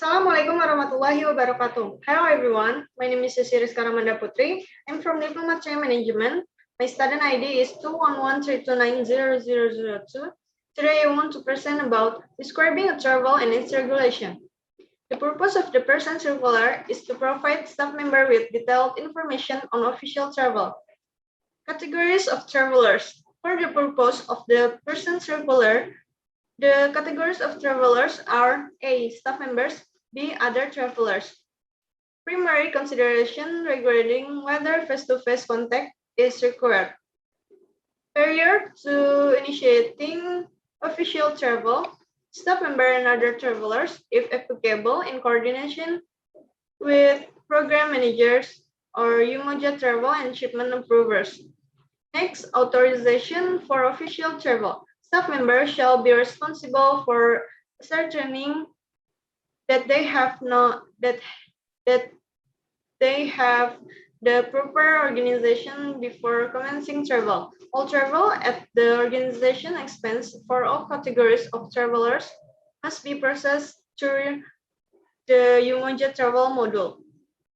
Assalamualaikum warahmatullahi wabarakatuh. Hello everyone, my name is Yosi Riska Ramanda Putri. I'm from Diploma Chain Management. My student ID is 21132900002. Today I want to present about describing a travel and its regulation. The purpose of the person circular is to provide staff member with detailed information on official travel. Categories of travelers. For the purpose of the person circular, the categories of travelers are A. Staff members, B. Other travelers. Primary consideration regarding whether face-to-face contact is required. Barrier to initiating official travel. Staff member and other travelers, if applicable, in coordination with program managers or UMOJA travel and shipment approvers. Next, authorization for official travel. Staff members shall be responsible for ascertaining that they have the proper organization before commencing travel. All travel at the organization expense for all categories of travelers must be processed through the UMOJA travel module.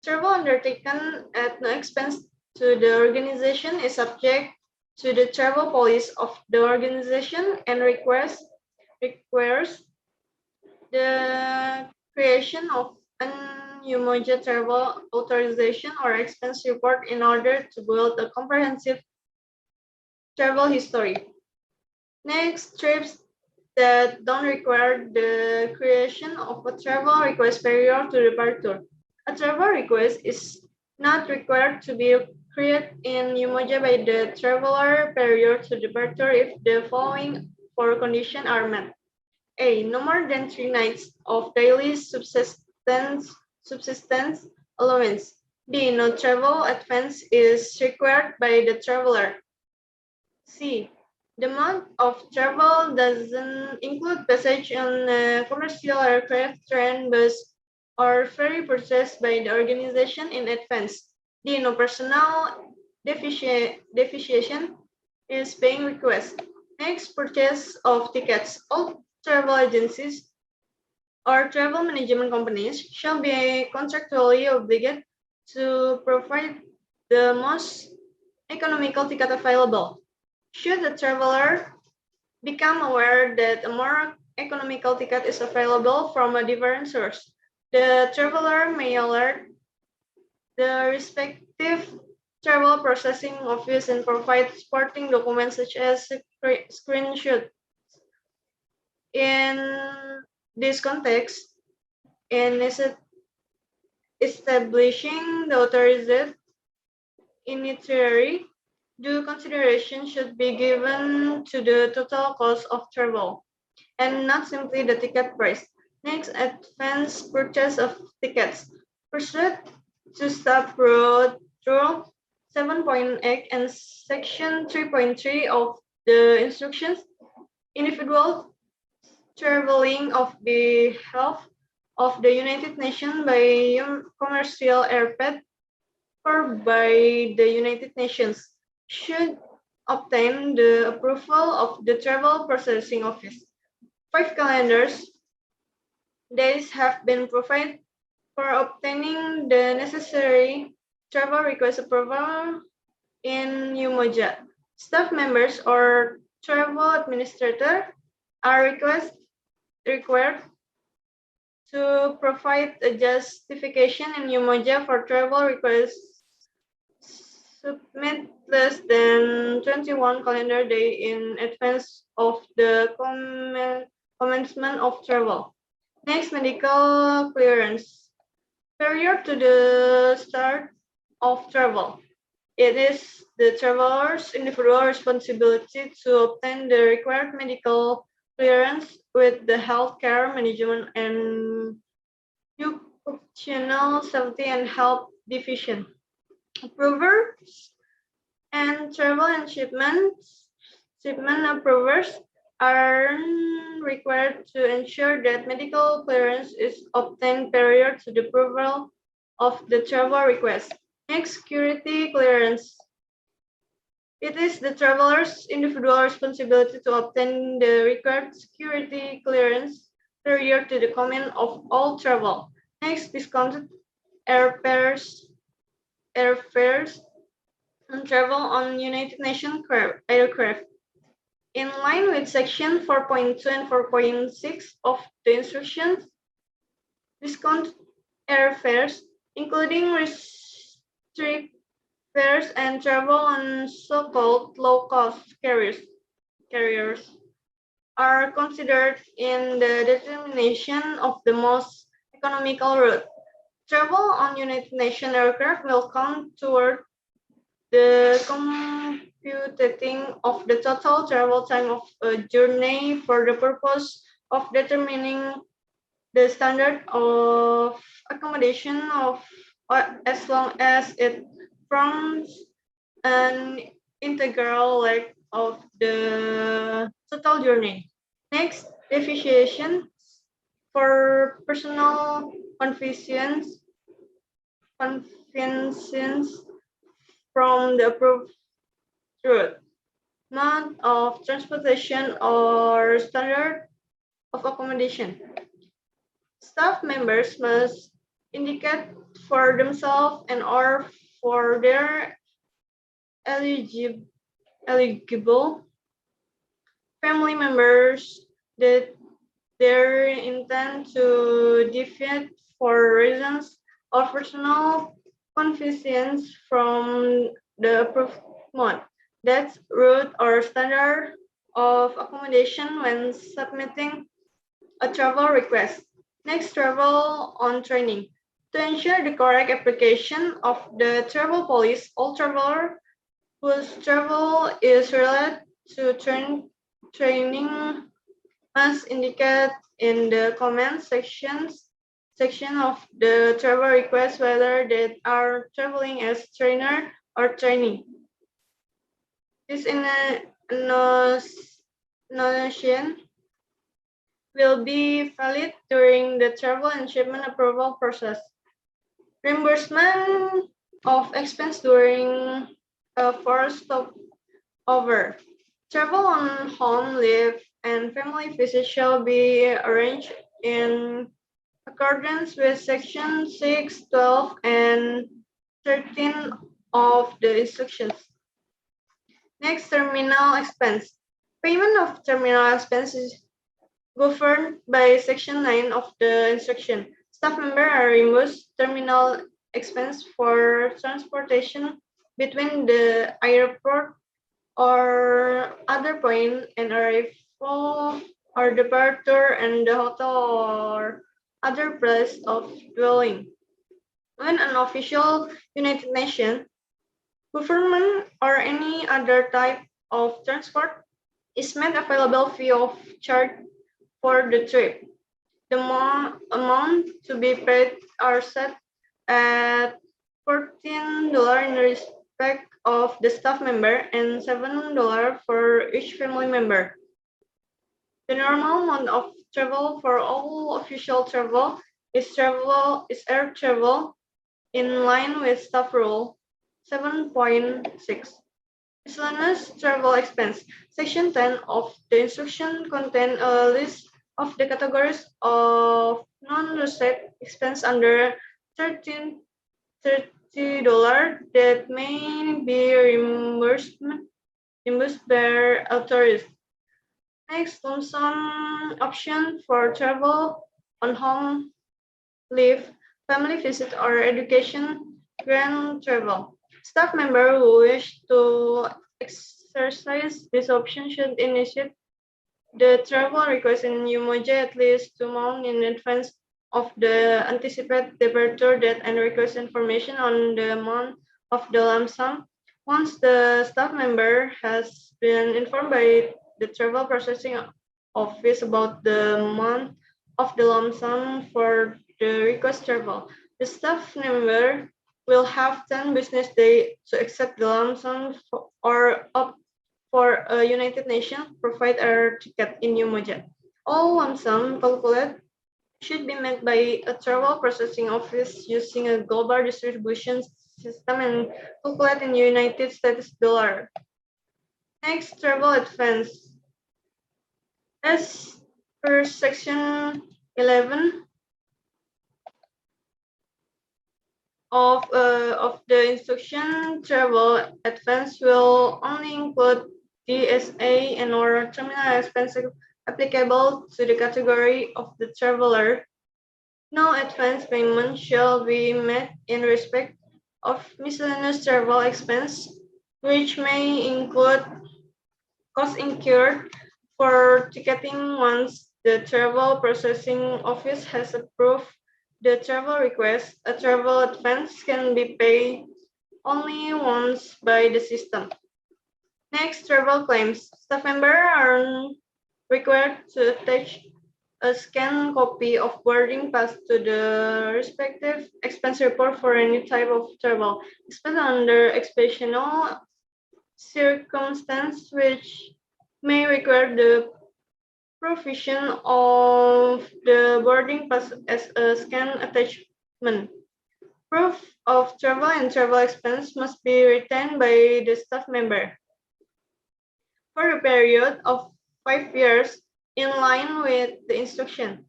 Travel undertaken at no expense to the organization is subject to the travel policy of the organization and requires the creation of an UMOJA travel authorization or expense report in order to build a comprehensive travel history. Next, trips that don't require the creation of a travel request prior to departure. A travel request is not required to be created in UMOJA by the traveler prior to departure if the following four conditions are met. A. No more than 3 nights of daily subsistence allowance. B. No travel advance is required by the traveler. C. The amount of travel doesn't include passage on a commercial aircraft, train, bus, or ferry purchased by the organization in advance. D. No personal deficiency is being requested. Next, purchase of tickets. All travel agencies or travel management companies shall be contractually obligated to provide the most economical ticket available. Should the traveler become aware that a more economical ticket is available from a different source, the traveler may alert the respective travel processing office and provide supporting documents such as screenshot. In this context, in establishing the authorized initiatory, due consideration should be given to the total cost of travel and not simply the ticket price. Next, advance purchase of tickets. Pursuant to Staff Rule 7.8 and Section 3.3 of the instructions, individuals traveling on behalf of the United Nations by commercial aircraft or by the United Nations should obtain the approval of the Travel Processing Office. 5 calendar days have been provided for obtaining the necessary travel request approval in UMOJA. Staff members or travel administrator are required to provide a justification in UMOJA for travel requests submit less than 21 calendar day in advance of the commencement of travel. Next, medical clearance. Prior to the start of travel, it is the traveler's individual responsibility to obtain the required medical clearance with the healthcare management and occupational safety and health division. Approvers and travel and shipment approvers are required to ensure that medical clearance is obtained prior to the approval of the travel request. Next, security clearance. It is the traveler's individual responsibility to obtain the required security clearance prior to the comment of all travel. Next, discounted airfares and travel on United Nations aircraft. In line with section 4.2 and 4.6 of the instructions, discount airfares, including restrict fares and travel on so-called low-cost carriers, are considered in the determination of the most economical route. Travel on United Nations aircraft will count toward the computing of the total travel time of a journey for the purpose of determining the standard of accommodation of as long as it forms an integral leg of the total journey. Next, depreciation for personal convenience from the approved route, mode of transportation, or standard of accommodation. Staff members must indicate for themselves and or for their eligible family members that they intend to defect for reasons of personal convenience from the approved mode. That's route or standard of accommodation when submitting a travel request. Next, travel on training. To ensure the correct application of the travel policy, all travelers whose travel is related to training must indicate in the comment section of the travel request whether they are traveling as trainer or trainee. This notion will be valid during the travel and shipment approval process. Reimbursement of expense during a forced stopover. Travel on home leave and family visits shall be arranged in accordance with Section 6, 12, and 13 of the instructions. Next, terminal expense. Payment of terminal expenses governed by Section 9 of the instruction. Staff members are reimbursed terminal expense for transportation between the airport or other point and arrival or departure and the hotel or other place of dwelling. When an official United Nations, government, or any other type of transport is made available free of charge for the trip, the amount to be paid are set at $14 in respect of the staff member and $7 for each family member. The normal amount of travel for all official travel is air travel in line with staff rule 7.6. Miscellaneous travel expense. Section 10 of the instruction contains a list of the categories of non-received expense under $30 that may be reimbursed by authorities. Next, lump sum option for travel on home leave, family visit, or education grant travel. Staff members who wish to exercise this option should initiate the travel request in Umoja at least 2 months in advance of the anticipated departure date and request information on the amount of the lump sum. Once the staff member has been informed by the travel processing office about the amount of the lump sum for the request travel, the staff member will have 10 business days to accept the lump sum or opt for a United Nations provide air ticket in Umoja. All lump sum calculated should be made by a travel processing office using a global distribution system and calculated in United States dollar. Next, travel advance. As per Section 11 of the instruction travel advance will only include DSA and or terminal expense applicable to the category of the traveler. No advance payment shall be made in respect of miscellaneous travel expense, which may include costs incurred for ticketing once the travel processing office has approved the travel request. A travel advance can be paid only once by the system. Next, travel claims. Staff members are required to attach a scanned copy of boarding pass to the respective expense report for any type of travel, especially under exceptional circumstances which may require the provision of the boarding pass as a scanned attachment. Proof of travel and travel expense must be retained by the staff member for a period of 5 years in line with the instruction.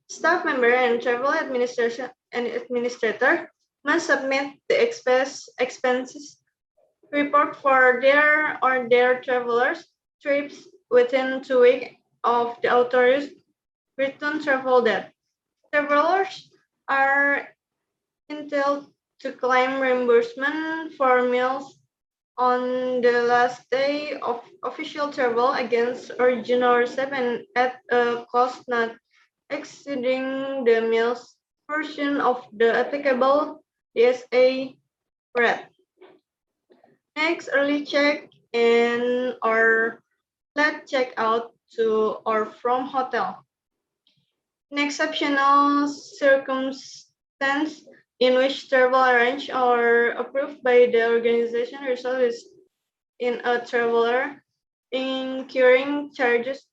Staff member and travel administration and administrator must submit the expenses report for their or their travelers' trips within 2 weeks of the authorized return travel date. Travelers are entitled to claim reimbursement for meals on the last day of official travel against original receipt and at a cost not exceeding the meals portion of the applicable DSA rate. Next, early check in or late check out to or from hotel. In exceptional circumstance in which travel arranged or approved by the organization results in a traveler incurring charges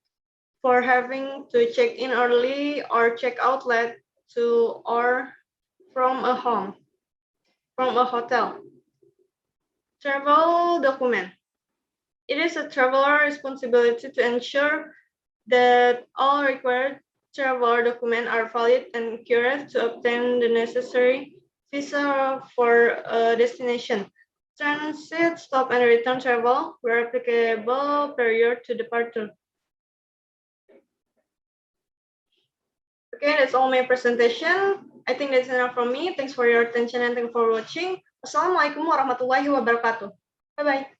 for having to check in early or check out late to or from a hotel. Travel document. It is a traveler responsibility to ensure that all required travel documents are valid and accurate to obtain the necessary visa for a destination. Transit, stop, and return travel where applicable prior to departure. Okay, that's all my presentation. I think that's enough from me. Thanks for your attention and thanks for watching. Wassalamualaikum warahmatullahi wabarakatuh. Bye-bye.